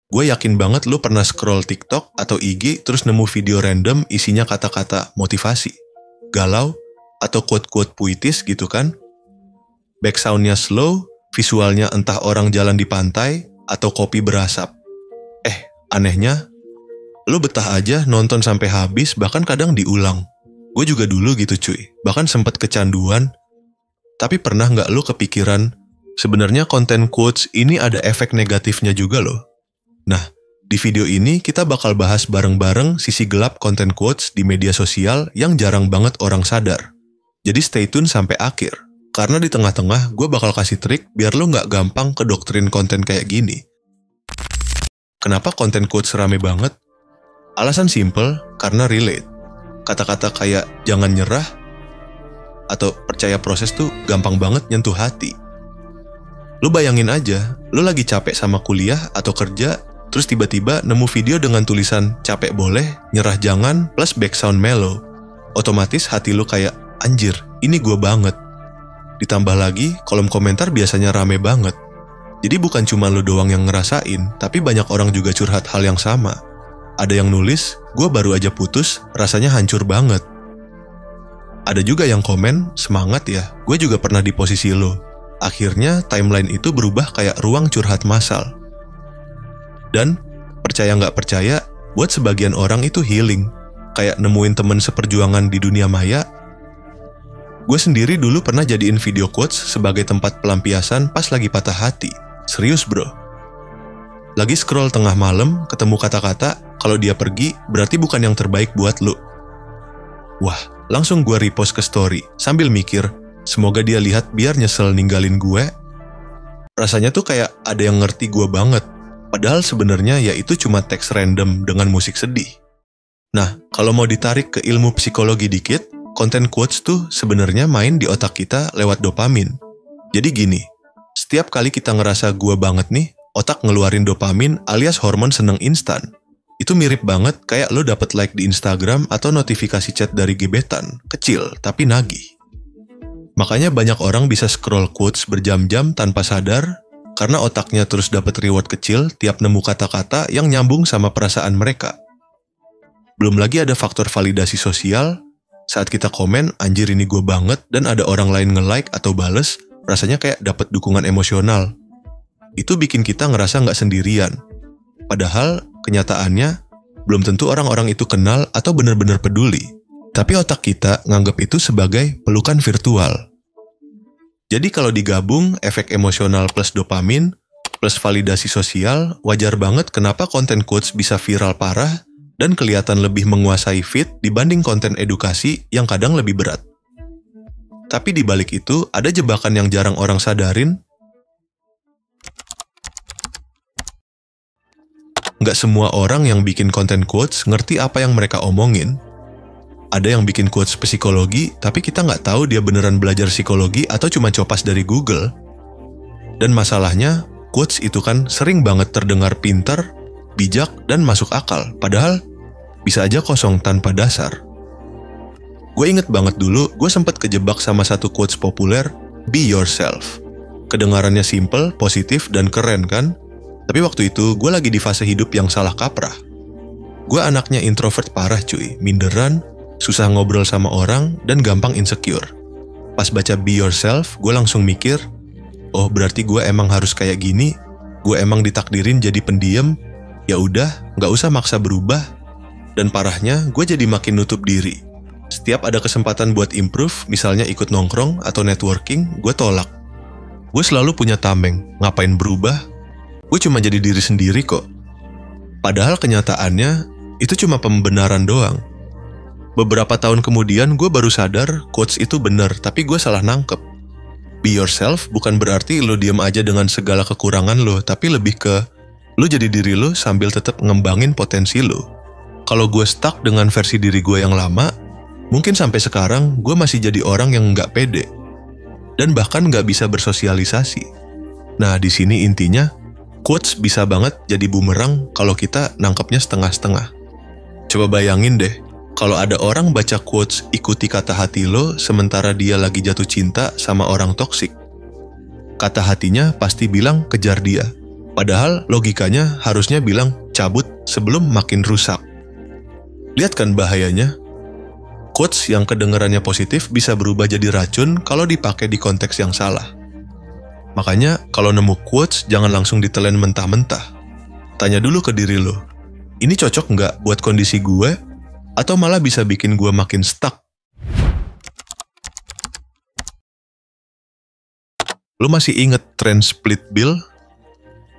Gue yakin banget lu pernah scroll TikTok atau IG terus nemu video random isinya kata-kata motivasi, galau, atau quote-quote puitis gitu kan? Back soundnya slow, visualnya entah orang jalan di pantai atau kopi berasap. Anehnya, lu betah aja nonton sampai habis, bahkan kadang diulang. Gue juga dulu gitu cuy, bahkan sempet kecanduan. Tapi pernah nggak lu kepikiran, sebenarnya konten quotes ini ada efek negatifnya juga loh? Nah, di video ini kita bakal bahas bareng-bareng sisi gelap konten quotes di media sosial yang jarang banget orang sadar. Jadi stay tune sampai akhir, karena di tengah-tengah gue bakal kasih trik biar lu nggak gampang kedoktrin konten kayak gini. Kenapa konten quotes rame banget? Alasan simple, karena relate. Kata-kata kayak jangan nyerah atau percaya proses tuh gampang banget nyentuh hati. Lu bayangin aja, lu lagi capek sama kuliah atau kerja, terus tiba-tiba nemu video dengan tulisan capek boleh, nyerah jangan, plus background mellow. Otomatis hati lu kayak, anjir, ini gue banget. Ditambah lagi, kolom komentar biasanya rame banget. Jadi bukan cuma lu doang yang ngerasain, tapi banyak orang juga curhat hal yang sama. Ada yang nulis, gue baru aja putus, rasanya hancur banget. Ada juga yang komen, semangat ya, gue juga pernah di posisi lo. Akhirnya timeline itu berubah kayak ruang curhat massal. Dan, percaya nggak percaya, buat sebagian orang itu healing. Kayak nemuin temen seperjuangan di dunia maya. Gue sendiri dulu pernah jadiin video quotes sebagai tempat pelampiasan pas lagi patah hati. Serius bro. Lagi scroll tengah malam, ketemu kata-kata, kalau dia pergi, berarti bukan yang terbaik buat lu. Wah, langsung gue repost ke story, sambil mikir, semoga dia lihat biar nyesel ninggalin gue. Rasanya tuh kayak ada yang ngerti gue banget. Padahal sebenarnya ya itu cuma teks random dengan musik sedih. Nah, kalau mau ditarik ke ilmu psikologi dikit, konten quotes tuh sebenarnya main di otak kita lewat dopamin. Jadi gini, setiap kali kita ngerasa gua banget nih, otak ngeluarin dopamin alias hormon seneng instan. Itu mirip banget kayak lo dapet like di Instagram atau notifikasi chat dari gebetan, kecil tapi nagih. Makanya banyak orang bisa scroll quotes berjam-jam tanpa sadar, karena otaknya terus dapet reward kecil tiap nemu kata-kata yang nyambung sama perasaan mereka. Belum lagi ada faktor validasi sosial. Saat kita komen, anjir ini gue banget, dan ada orang lain nge-like atau bales, rasanya kayak dapet dukungan emosional. Itu bikin kita ngerasa nggak sendirian. Padahal, kenyataannya, belum tentu orang-orang itu kenal atau benar-benar peduli. Tapi otak kita nganggap itu sebagai pelukan virtual. Jadi kalau digabung, efek emosional plus dopamin, plus validasi sosial, wajar banget kenapa konten quotes bisa viral parah, dan kelihatan lebih menguasai feed dibanding konten edukasi yang kadang lebih berat. Tapi di balik itu, ada jebakan yang jarang orang sadarin. Nggak semua orang yang bikin konten quotes ngerti apa yang mereka omongin. Ada yang bikin quotes psikologi, tapi kita nggak tahu dia beneran belajar psikologi atau cuma copas dari Google. Dan masalahnya, quotes itu kan sering banget terdengar pintar, bijak, dan masuk akal, padahal bisa aja kosong tanpa dasar. Gue inget banget dulu, gue sempat kejebak sama satu quotes populer, be yourself. Kedengarannya simple, positif, dan keren kan? Tapi waktu itu, gue lagi di fase hidup yang salah kaprah. Gue anaknya introvert parah cuy, minderan, susah ngobrol sama orang, dan gampang insecure. Pas baca be yourself, gue langsung mikir, oh berarti gue emang harus kayak gini, gue emang ditakdirin jadi pendiam, ya udah, nggak usah maksa berubah. Dan parahnya, gue jadi makin nutup diri. Setiap ada kesempatan buat improve, misalnya ikut nongkrong atau networking, gue tolak. Gue selalu punya tameng, ngapain berubah? Gue cuma jadi diri sendiri kok. Padahal kenyataannya, itu cuma pembenaran doang. Beberapa tahun kemudian, gue baru sadar quotes itu bener, tapi gue salah nangkep. Be yourself bukan berarti lo diam aja dengan segala kekurangan lo, tapi lebih ke lo jadi diri lo sambil tetap ngembangin potensi lo. Kalau gue stuck dengan versi diri gue yang lama, mungkin sampai sekarang gue masih jadi orang yang nggak pede dan bahkan nggak bisa bersosialisasi. Nah, di sini intinya quotes bisa banget jadi bumerang kalau kita nangkepnya setengah-setengah. Coba bayangin deh, kalau ada orang baca quotes ikuti kata hati lo sementara dia lagi jatuh cinta sama orang toksik. Kata hatinya pasti bilang kejar dia. Padahal logikanya harusnya bilang cabut sebelum makin rusak. Lihat kan bahayanya? Quotes yang kedengarannya positif bisa berubah jadi racun kalau dipakai di konteks yang salah. Makanya kalau nemu quotes jangan langsung ditelan mentah-mentah. Tanya dulu ke diri lo, ini cocok nggak buat kondisi gue? Atau malah bisa bikin gue makin stuck? Lo masih inget tren split bill?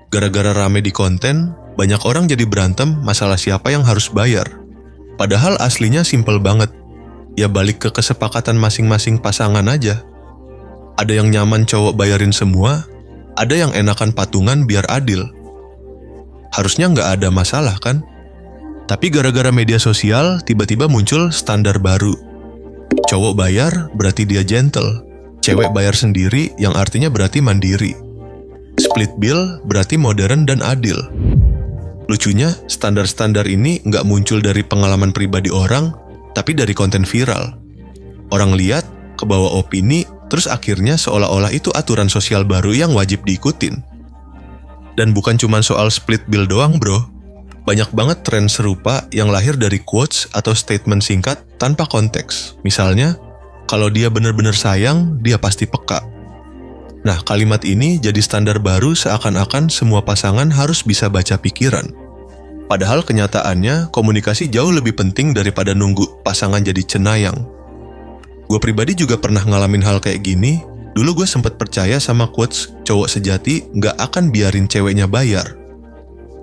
Gara-gara rame di konten, banyak orang jadi berantem masalah siapa yang harus bayar. Padahal aslinya simpel banget. Ya balik ke kesepakatan masing-masing pasangan aja. Ada yang nyaman cowok bayarin semua, ada yang enakan patungan biar adil. Harusnya nggak ada masalah kan? Tapi gara-gara media sosial, tiba-tiba muncul standar baru. Cowok bayar berarti dia gentle. Cewek bayar sendiri yang artinya berarti mandiri. Split bill berarti modern dan adil. Lucunya, standar-standar ini nggak muncul dari pengalaman pribadi orang, tapi dari konten viral. Orang lihat, kebawa opini, terus akhirnya seolah-olah itu aturan sosial baru yang wajib diikutin. Dan bukan cuma soal split bill doang bro. Banyak banget tren serupa yang lahir dari quotes atau statement singkat tanpa konteks. Misalnya, kalau dia benar-benar sayang, dia pasti peka. Nah, kalimat ini jadi standar baru seakan-akan semua pasangan harus bisa baca pikiran. Padahal kenyataannya, komunikasi jauh lebih penting daripada nunggu pasangan jadi cenayang. Gue pribadi juga pernah ngalamin hal kayak gini. Dulu gue sempet percaya sama quotes cowok sejati nggak akan biarin ceweknya bayar.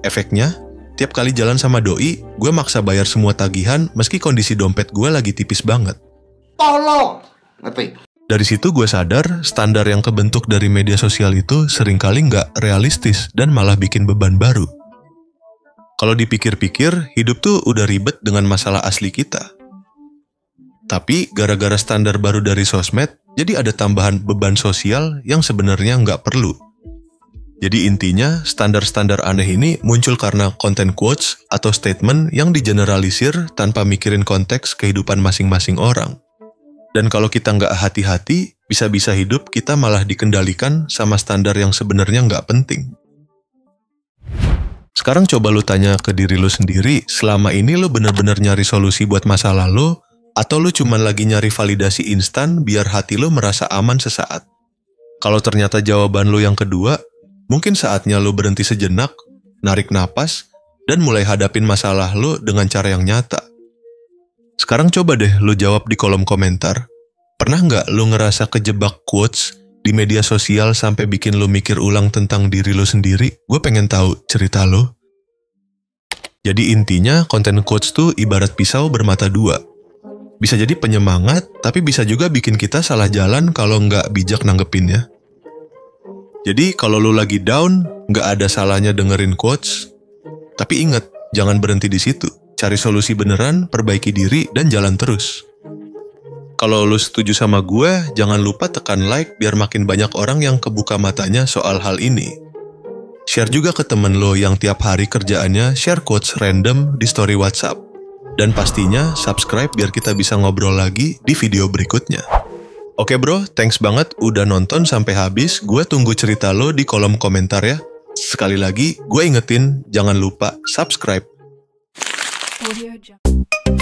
Efeknya, tiap kali jalan sama doi, gue maksa bayar semua tagihan meski kondisi dompet gue lagi tipis banget. Tolong! Ngerti? Dari situ gue sadar, standar yang kebentuk dari media sosial itu seringkali nggak realistis dan malah bikin beban baru. Kalau dipikir-pikir, hidup tuh udah ribet dengan masalah asli kita. Tapi gara-gara standar baru dari sosmed, jadi ada tambahan beban sosial yang sebenarnya nggak perlu. Jadi intinya, standar-standar aneh ini muncul karena konten quotes atau statement yang digeneralisir tanpa mikirin konteks kehidupan masing-masing orang. Dan kalau kita nggak hati-hati, bisa-bisa hidup kita malah dikendalikan sama standar yang sebenarnya nggak penting. Sekarang coba lu tanya ke diri lu sendiri, selama ini lu bener-bener nyari solusi buat masalah lu, atau lu cuman lagi nyari validasi instan biar hati lu merasa aman sesaat? Kalau ternyata jawaban lu yang kedua, mungkin saatnya lu berhenti sejenak, narik napas, dan mulai hadapin masalah lu dengan cara yang nyata. Sekarang coba deh lu jawab di kolom komentar. Pernah nggak lu ngerasa kejebak quotes di media sosial sampai bikin lu mikir ulang tentang diri lu sendiri? Gue pengen tahu cerita lu. Jadi intinya konten quotes tuh ibarat pisau bermata dua. Bisa jadi penyemangat, tapi bisa juga bikin kita salah jalan kalau nggak bijak nanggepinnya. Jadi kalau lu lagi down, nggak ada salahnya dengerin quotes. Tapi ingat, jangan berhenti di situ. Cari solusi beneran, perbaiki diri, dan jalan terus. Kalau lu setuju sama gue, jangan lupa tekan like biar makin banyak orang yang kebuka matanya soal hal ini. Share juga ke temen lo yang tiap hari kerjaannya share quotes random di story WhatsApp. Dan pastinya subscribe biar kita bisa ngobrol lagi di video berikutnya. Oke bro, thanks banget udah nonton sampai habis. Gue tunggu cerita lo di kolom komentar ya. Sekali lagi, gue ingetin jangan lupa subscribe. Audio Jungle.